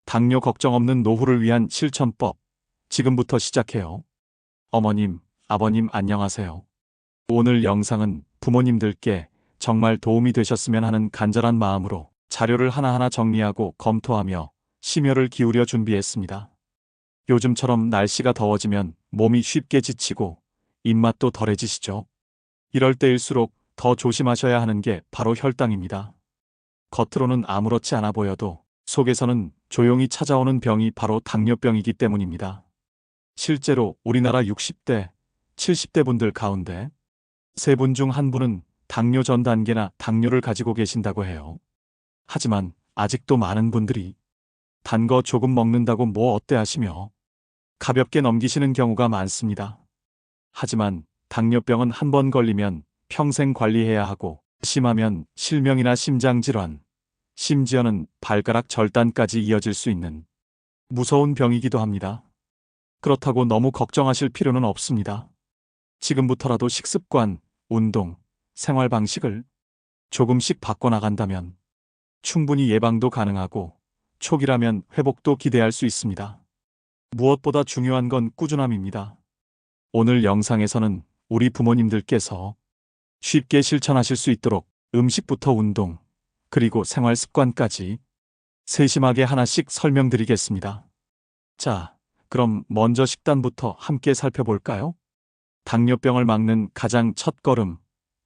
당뇨 걱정 없는 노후를 위한 실천법. 지금부터 시작해요. 어머님, 아버님 안녕하세요. 오늘 영상은 부모님들께 정말 도움이 되셨으면 하는 간절한 마음으로 자료를 하나하나 정리하고 검토하며 심혈을 기울여 준비했습니다. 요즘처럼 날씨가 더워지면 몸이 쉽게 지치고 입맛도 덜해지시죠? 이럴 때일수록 더 조심하셔야 하는 게 바로 혈당입니다. 겉으로는 아무렇지 않아 보여도 속에서는 조용히 찾아오는 병이 바로 당뇨병이기 때문입니다. 실제로 우리나라 60대, 70대 분들 가운데 3분 중 1분은 당뇨 전 단계나 당뇨를 가지고 계신다고 해요. 하지만 아직도 많은 분들이 단 거 조금 먹는다고 뭐 어때 하시며 가볍게 넘기시는 경우가 많습니다. 하지만 당뇨병은 한 번 걸리면 평생 관리해야 하고 심하면 실명이나 심장질환, 심지어는 발가락 절단까지 이어질 수 있는 무서운 병이기도 합니다. 그렇다고 너무 걱정하실 필요는 없습니다. 지금부터라도 식습관, 운동, 생활 방식을 조금씩 바꿔나간다면 충분히 예방도 가능하고 초기라면 회복도 기대할 수 있습니다. 무엇보다 중요한 건 꾸준함입니다. 오늘 영상에서는 우리 부모님들께서 쉽게 실천하실 수 있도록 음식부터 운동, 그리고 생활 습관까지 세심하게 하나씩 설명드리겠습니다. 자, 그럼 먼저 식단부터 함께 살펴볼까요? 당뇨병을 막는 가장 첫 걸음,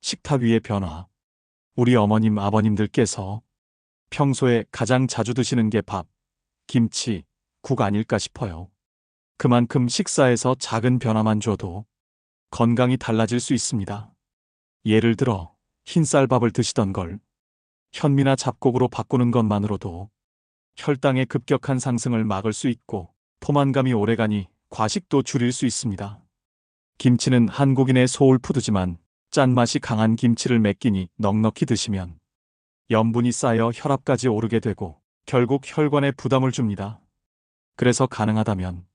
식탁 위의 변화. 우리 어머님, 아버님들께서 평소에 가장 자주 드시는 게 밥, 김치, 국 아닐까 싶어요. 그만큼 식사에서 작은 변화만 줘도 건강이 달라질 수 있습니다. 예를 들어 흰쌀밥을 드시던 걸 현미나 잡곡으로 바꾸는 것만으로도 혈당의 급격한 상승을 막을 수 있고 포만감이 오래가니 과식도 줄일 수 있습니다. 김치는 한국인의 소울푸드지만 짠맛이 강한 김치를 몇 끼니 넉넉히 드시면 염분이 쌓여 혈압까지 오르게 되고 결국 혈관에 부담을 줍니다. 그래서 가능하다면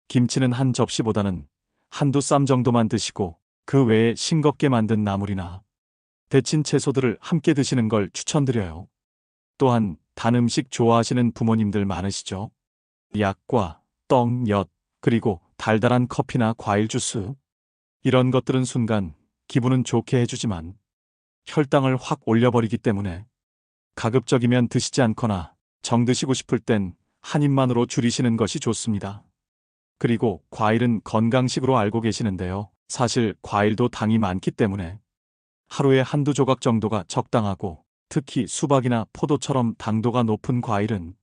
김치는 한 접시보다는 한두 쌈 정도만 드시고 그 외에 싱겁게 만든 나물이나 데친 채소들을 함께 드시는 걸 추천드려요. 또한 단 음식 좋아하시는 부모님들 많으시죠? 약과 떡, 엿, 그리고 달달한 커피나 과일 주스. 이런 것들은 순간 기분은 좋게 해주지만 혈당을 확 올려버리기 때문에 가급적이면 드시지 않거나 정 드시고 싶을 땐 한 입만으로 줄이시는 것이 좋습니다. 그리고 과일은 건강식으로 알고 계시는데요. 사실 과일도 당이 많기 때문에 하루에 한두 조각 정도가 적당하고 특히 수박이나 포도처럼 당도가 높은 과일은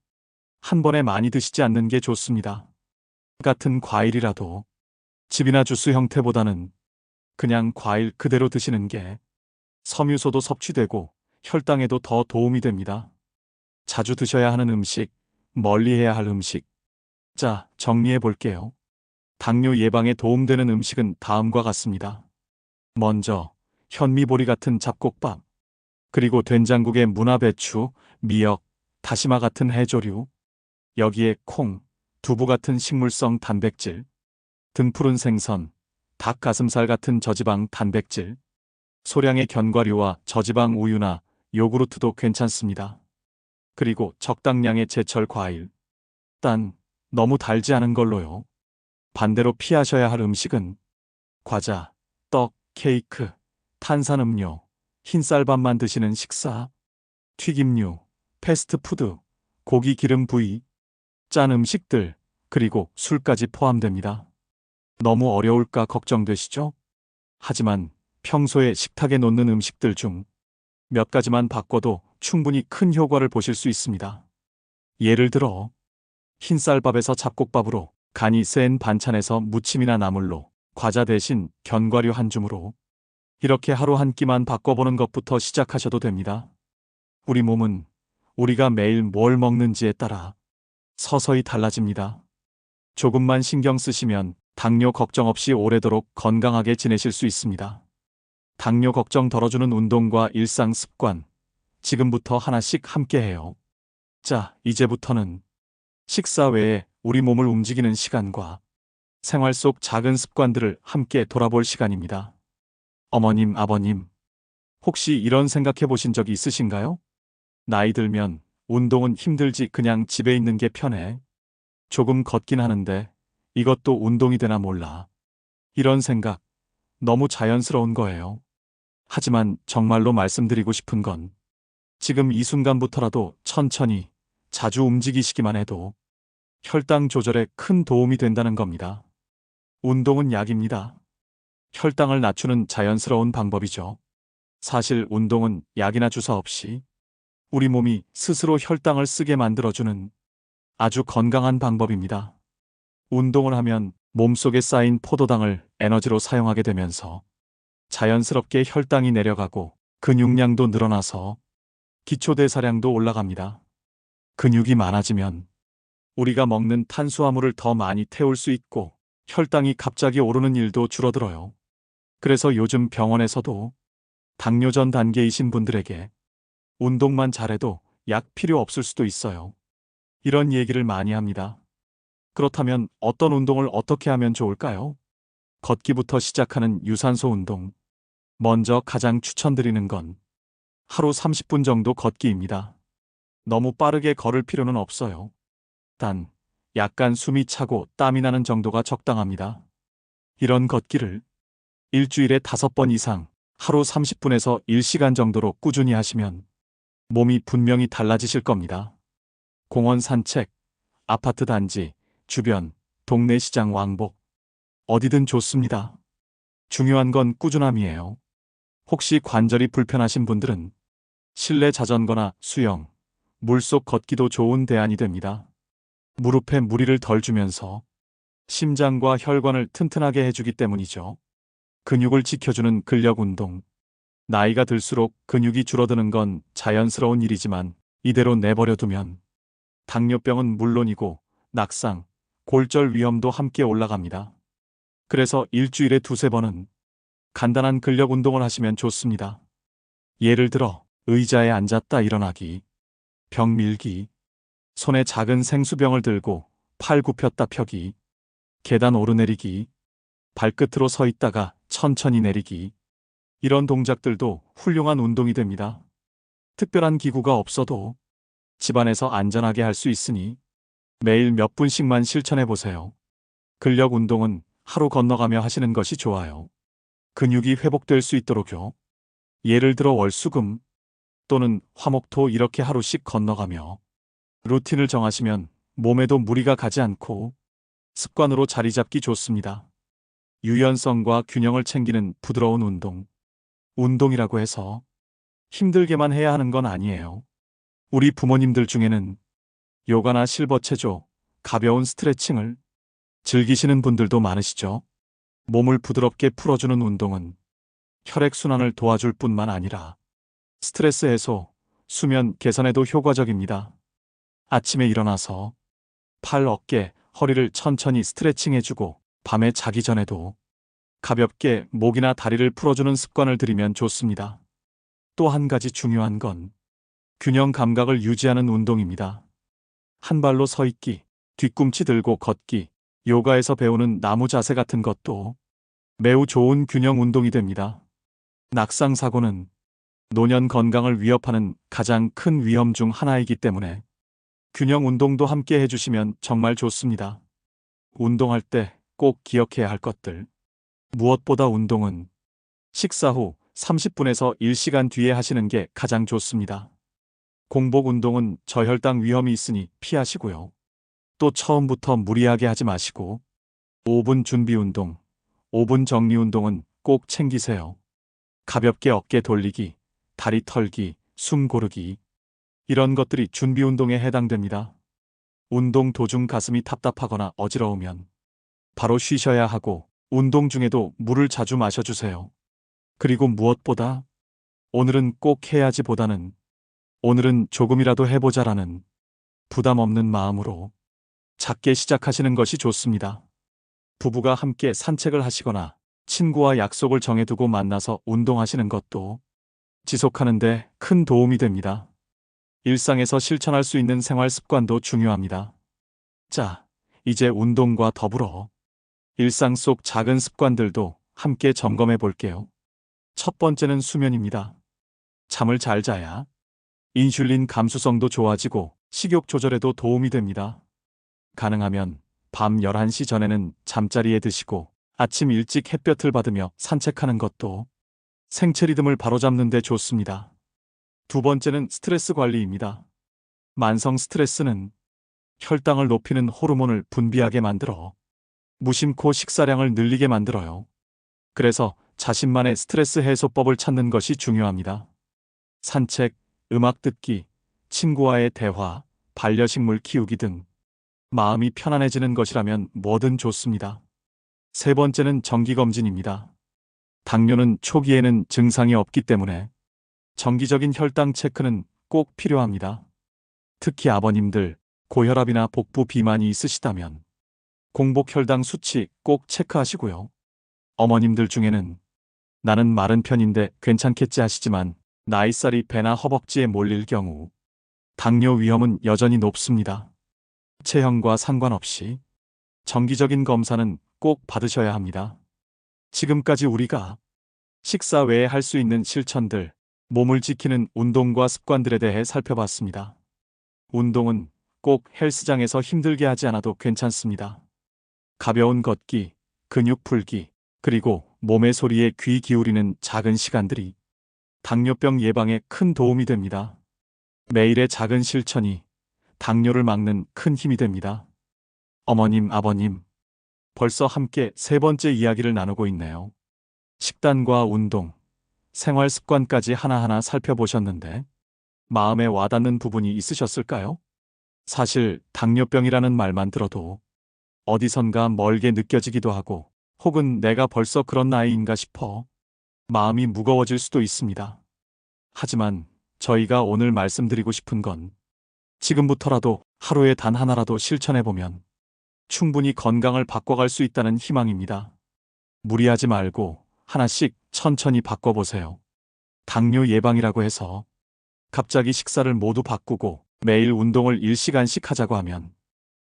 한 번에 많이 드시지 않는 게 좋습니다. 같은 과일이라도 즙이나 주스 형태보다는 그냥 과일 그대로 드시는 게 섬유소도 섭취되고 혈당에도 더 도움이 됩니다. 자주 드셔야 하는 음식, 멀리해야 할 음식. 자, 정리해 볼게요. 당뇨 예방에 도움되는 음식은 다음과 같습니다. 먼저 현미보리 같은 잡곡밥, 그리고 된장국에 문화배추, 미역, 다시마 같은 해조류, 여기에 콩, 두부 같은 식물성 단백질, 등푸른 생선, 닭 가슴살 같은 저지방 단백질, 소량의 견과류와 저지방 우유나 요구르트도 괜찮습니다. 그리고 적당량의 제철 과일, 단 너무 달지 않은 걸로요. 반대로 피하셔야 할 음식은 과자, 떡, 케이크, 탄산음료, 흰쌀밥만 드시는 식사, 튀김류, 패스트푸드, 고기 기름 부위, 짠 음식들, 그리고 술까지 포함됩니다. 너무 어려울까 걱정되시죠? 하지만 평소에 식탁에 놓는 음식들 중 몇 가지만 바꿔도 충분히 큰 효과를 보실 수 있습니다. 예를 들어 흰쌀밥에서 잡곡밥으로, 간이 센 반찬에서 무침이나 나물로, 과자 대신 견과류 한 줌으로 이렇게 하루 한 끼만 바꿔보는 것부터 시작하셔도 됩니다. 우리 몸은 우리가 매일 뭘 먹는지에 따라 서서히 달라집니다. 조금만 신경 쓰시면 당뇨 걱정 없이 오래도록 건강하게 지내실 수 있습니다. 당뇨 걱정 덜어주는 운동과 일상 습관, 지금부터 하나씩 함께 해요. 자, 이제부터는 식사 외에 우리 몸을 움직이는 시간과 생활 속 작은 습관들을 함께 돌아볼 시간입니다. 어머님, 아버님, 혹시 이런 생각해 보신 적이 있으신가요? 나이 들면 운동은 힘들지 그냥 집에 있는 게 편해. 조금 걷긴 하는데 이것도 운동이 되나 몰라. 이런 생각 너무 자연스러운 거예요. 하지만 정말로 말씀드리고 싶은 건 지금 이 순간부터라도 천천히 자주 움직이시기만 해도 혈당 조절에 큰 도움이 된다는 겁니다. 운동은 약입니다. 혈당을 낮추는 자연스러운 방법이죠. 사실 운동은 약이나 주사 없이 우리 몸이 스스로 혈당을 쓰게 만들어주는 아주 건강한 방법입니다. 운동을 하면 몸속에 쌓인 포도당을 에너지로 사용하게 되면서 자연스럽게 혈당이 내려가고 근육량도 늘어나서 기초대사량도 올라갑니다. 근육이 많아지면 우리가 먹는 탄수화물을 더 많이 태울 수 있고 혈당이 갑자기 오르는 일도 줄어들어요. 그래서 요즘 병원에서도 당뇨 전 단계이신 분들에게 운동만 잘해도 약 필요 없을 수도 있어요. 이런 얘기를 많이 합니다. 그렇다면 어떤 운동을 어떻게 하면 좋을까요? 걷기부터 시작하는 유산소 운동. 먼저 가장 추천드리는 건 하루 30분 정도 걷기입니다. 너무 빠르게 걸을 필요는 없어요. 단, 약간 숨이 차고 땀이 나는 정도가 적당합니다. 이런 걷기를 일주일에 5번 이상 하루 30분에서 1시간 정도로 꾸준히 하시면 몸이 분명히 달라지실 겁니다. 공원 산책, 아파트 단지, 주변, 동네 시장 왕복, 어디든 좋습니다. 중요한 건 꾸준함이에요. 혹시 관절이 불편하신 분들은 실내 자전거나 수영, 물속 걷기도 좋은 대안이 됩니다. 무릎에 무리를 덜 주면서 심장과 혈관을 튼튼하게 해주기 때문이죠. 근육을 지켜주는 근력 운동. 나이가 들수록 근육이 줄어드는 건 자연스러운 일이지만 이대로 내버려 두면 당뇨병은 물론이고 낙상, 골절 위험도 함께 올라갑니다. 그래서 일주일에 2~3번은 간단한 근력 운동을 하시면 좋습니다. 예를 들어 의자에 앉았다 일어나기, 벽 밀기, 손에 작은 생수병을 들고 팔 굽혔다 펴기, 계단 오르내리기, 발끝으로 서 있다가 천천히 내리기. 이런 동작들도 훌륭한 운동이 됩니다. 특별한 기구가 없어도 집안에서 안전하게 할 수 있으니 매일 몇 분씩만 실천해 보세요. 근력 운동은 하루 건너가며 하시는 것이 좋아요. 근육이 회복될 수 있도록요. 예를 들어 월수금 또는 화목토 이렇게 하루씩 건너가며 루틴을 정하시면 몸에도 무리가 가지 않고 습관으로 자리 잡기 좋습니다. 유연성과 균형을 챙기는 부드러운 운동. 운동이라고 해서 힘들게만 해야 하는 건 아니에요. 우리 부모님들 중에는 요가나 실버체조, 가벼운 스트레칭을 즐기시는 분들도 많으시죠. 몸을 부드럽게 풀어주는 운동은 혈액순환을 도와줄 뿐만 아니라 스트레스 해소, 수면 개선에도 효과적입니다. 아침에 일어나서 팔, 어깨, 허리를 천천히 스트레칭해주고 밤에 자기 전에도 가볍게 목이나 다리를 풀어주는 습관을 들이면 좋습니다. 또 한 가지 중요한 건 균형 감각을 유지하는 운동입니다. 한 발로 서 있기, 뒤꿈치 들고 걷기, 요가에서 배우는 나무 자세 같은 것도 매우 좋은 균형 운동이 됩니다. 낙상 사고는 노년 건강을 위협하는 가장 큰 위험 중 하나이기 때문에 균형 운동도 함께 해주시면 정말 좋습니다. 운동할 때 꼭 기억해야 할 것들. 무엇보다 운동은 식사 후 30분에서 1시간 뒤에 하시는 게 가장 좋습니다. 공복 운동은 저혈당 위험이 있으니 피하시고요. 또 처음부터 무리하게 하지 마시고 5분 준비 운동, 5분 정리 운동은 꼭 챙기세요. 가볍게 어깨 돌리기, 다리 털기, 숨 고르기 이런 것들이 준비 운동에 해당됩니다. 운동 도중 가슴이 답답하거나 어지러우면 바로 쉬셔야 하고 운동 중에도 물을 자주 마셔주세요. 그리고 무엇보다 오늘은 꼭 해야지 보다는 오늘은 조금이라도 해보자라는 부담 없는 마음으로 작게 시작하시는 것이 좋습니다. 부부가 함께 산책을 하시거나 친구와 약속을 정해두고 만나서 운동하시는 것도 지속하는 데 큰 도움이 됩니다. 일상에서 실천할 수 있는 생활 습관도 중요합니다. 자, 이제 운동과 더불어 일상 속 작은 습관들도 함께 점검해 볼게요. 첫 번째는 수면입니다. 잠을 잘 자야 인슐린 감수성도 좋아지고 식욕 조절에도 도움이 됩니다. 가능하면 밤 11시 전에는 잠자리에 드시고 아침 일찍 햇볕을 받으며 산책하는 것도 생체 리듬을 바로잡는 데 좋습니다. 두 번째는 스트레스 관리입니다. 만성 스트레스는 혈당을 높이는 호르몬을 분비하게 만들어 무심코 식사량을 늘리게 만들어요. 그래서 자신만의 스트레스 해소법을 찾는 것이 중요합니다. 산책, 음악 듣기, 친구와의 대화, 반려식물 키우기 등 마음이 편안해지는 것이라면 뭐든 좋습니다. 세 번째는 정기검진입니다. 당뇨는 초기에는 증상이 없기 때문에 정기적인 혈당 체크는 꼭 필요합니다. 특히 아버님들, 고혈압이나 복부 비만이 있으시다면 공복 혈당 수치 꼭 체크하시고요. 어머님들 중에는 나는 마른 편인데 괜찮겠지 하시지만 나이살이 배나 허벅지에 몰릴 경우 당뇨 위험은 여전히 높습니다. 체형과 상관없이 정기적인 검사는 꼭 받으셔야 합니다. 지금까지 우리가 식사 외에 할 수 있는 실천들, 몸을 지키는 운동과 습관들에 대해 살펴봤습니다. 운동은 꼭 헬스장에서 힘들게 하지 않아도 괜찮습니다. 가벼운 걷기, 근육 풀기, 그리고 몸의 소리에 귀 기울이는 작은 시간들이 당뇨병 예방에 큰 도움이 됩니다. 매일의 작은 실천이 당뇨를 막는 큰 힘이 됩니다. 어머님, 아버님, 벌써 함께 세 번째 이야기를 나누고 있네요. 식단과 운동, 생활 습관까지 하나하나 살펴보셨는데 마음에 와닿는 부분이 있으셨을까요? 사실 당뇨병이라는 말만 들어도 어디선가 멀게 느껴지기도 하고 혹은 내가 벌써 그런 나이인가 싶어 마음이 무거워질 수도 있습니다. 하지만 저희가 오늘 말씀드리고 싶은 건 지금부터라도 하루에 단 하나라도 실천해보면 충분히 건강을 바꿔갈 수 있다는 희망입니다. 무리하지 말고 하나씩 천천히 바꿔보세요. 당뇨 예방이라고 해서 갑자기 식사를 모두 바꾸고 매일 운동을 1시간씩 하자고 하면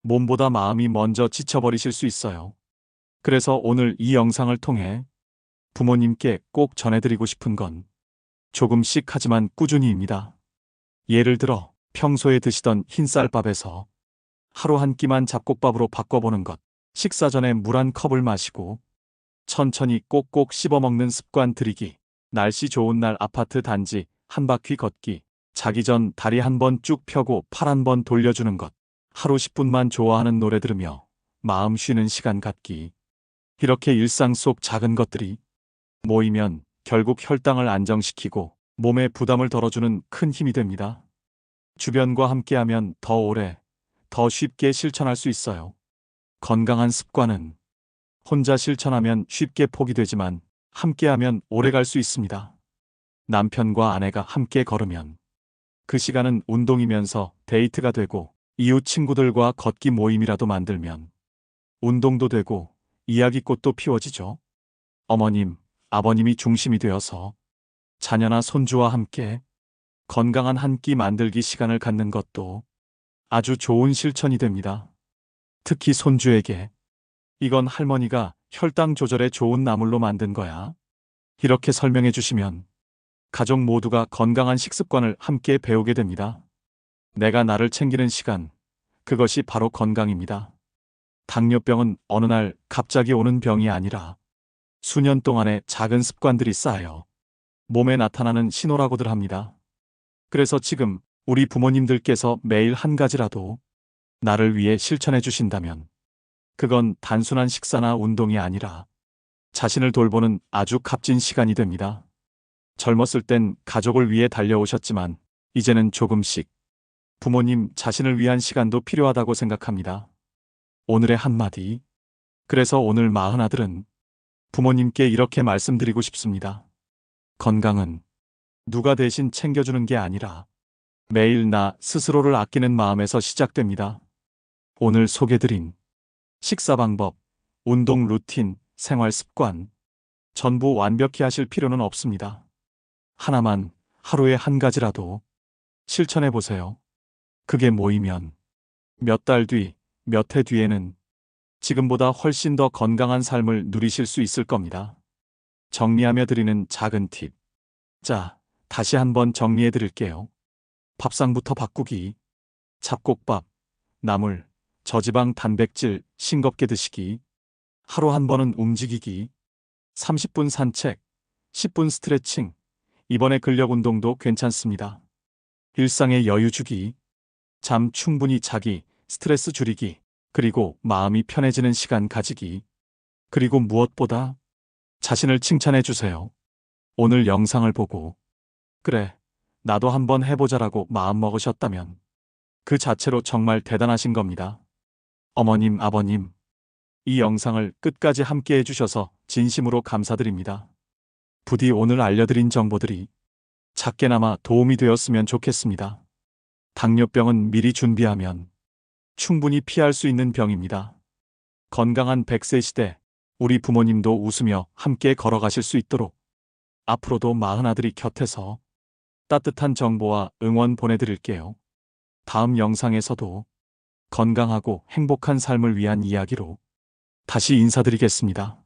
몸보다 마음이 먼저 지쳐버리실 수 있어요. 그래서 오늘 이 영상을 통해 부모님께 꼭 전해드리고 싶은 건 조금씩 하지만 꾸준히입니다. 예를 들어 평소에 드시던 흰쌀밥에서 하루 한 끼만 잡곡밥으로 바꿔보는 것, 식사 전에 물 한 컵을 마시고 천천히 꼭꼭 씹어먹는 습관 들이기, 날씨 좋은 날 아파트 단지 한 바퀴 걷기, 자기 전 다리 한 번 쭉 펴고 팔 한 번 돌려주는 것, 하루 10분만 좋아하는 노래 들으며 마음 쉬는 시간 갖기. 이렇게 일상 속 작은 것들이 모이면 결국 혈당을 안정시키고 몸에 부담을 덜어주는 큰 힘이 됩니다. 주변과 함께하면 더 오래, 더 쉽게 실천할 수 있어요. 건강한 습관은 혼자 실천하면 쉽게 포기되지만 함께하면 오래 갈 수 있습니다. 남편과 아내가 함께 걸으면 그 시간은 운동이면서 데이트가 되고 이웃 친구들과 걷기 모임이라도 만들면 운동도 되고 이야기꽃도 피워지죠. 어머님, 아버님이 중심이 되어서 자녀나 손주와 함께 건강한 한 끼 만들기 시간을 갖는 것도 아주 좋은 실천이 됩니다. 특히 손주에게 이건 할머니가 혈당 조절에 좋은 나물로 만든 거야. 이렇게 설명해 주시면 가족 모두가 건강한 식습관을 함께 배우게 됩니다. 내가 나를 챙기는 시간, 그것이 바로 건강입니다. 당뇨병은 어느 날 갑자기 오는 병이 아니라 수년 동안의 작은 습관들이 쌓여 몸에 나타나는 신호라고들 합니다. 그래서 지금 우리 부모님들께서 매일 한 가지라도 나를 위해 실천해 주신다면 그건 단순한 식사나 운동이 아니라 자신을 돌보는 아주 값진 시간이 됩니다. 젊었을 땐 가족을 위해 달려오셨지만 이제는 조금씩 부모님 자신을 위한 시간도 필요하다고 생각합니다. 오늘의 한마디. 그래서 오늘 마흔 아들은 부모님께 이렇게 말씀드리고 싶습니다. 건강은 누가 대신 챙겨주는 게 아니라 매일 나 스스로를 아끼는 마음에서 시작됩니다. 오늘 소개드린 식사 방법, 운동 루틴, 생활 습관 전부 완벽히 하실 필요는 없습니다. 하나만, 하루에 한 가지라도 실천해 보세요. 그게 모이면 몇 달 뒤, 몇 해 뒤에는 지금보다 훨씬 더 건강한 삶을 누리실 수 있을 겁니다. 정리하며 드리는 작은 팁. 자, 다시 한번 정리해 드릴게요. 밥상부터 바꾸기. 잡곡밥, 나물, 저지방 단백질 싱겁게 드시기. 하루 한 번은 움직이기. 30분 산책, 10분 스트레칭. 이번에 근력 운동도 괜찮습니다. 일상에 여유 주기. 잠 충분히 자기, 스트레스 줄이기. 그리고 마음이 편해지는 시간 가지기. 그리고 무엇보다 자신을 칭찬해 주세요. 오늘 영상을 보고 그래, 나도 한번 해보자라고 마음먹으셨다면 그 자체로 정말 대단하신 겁니다. 어머님, 아버님, 이 영상을 끝까지 함께 해주셔서 진심으로 감사드립니다. 부디 오늘 알려드린 정보들이 작게나마 도움이 되었으면 좋겠습니다. 당뇨병은 미리 준비하면 충분히 피할 수 있는 병입니다. 건강한 100세 시대, 우리 부모님도 웃으며 함께 걸어가실 수 있도록 앞으로도 마흔아들이 곁에서 따뜻한 정보와 응원 보내드릴게요. 다음 영상에서도 건강하고 행복한 삶을 위한 이야기로 다시 인사드리겠습니다.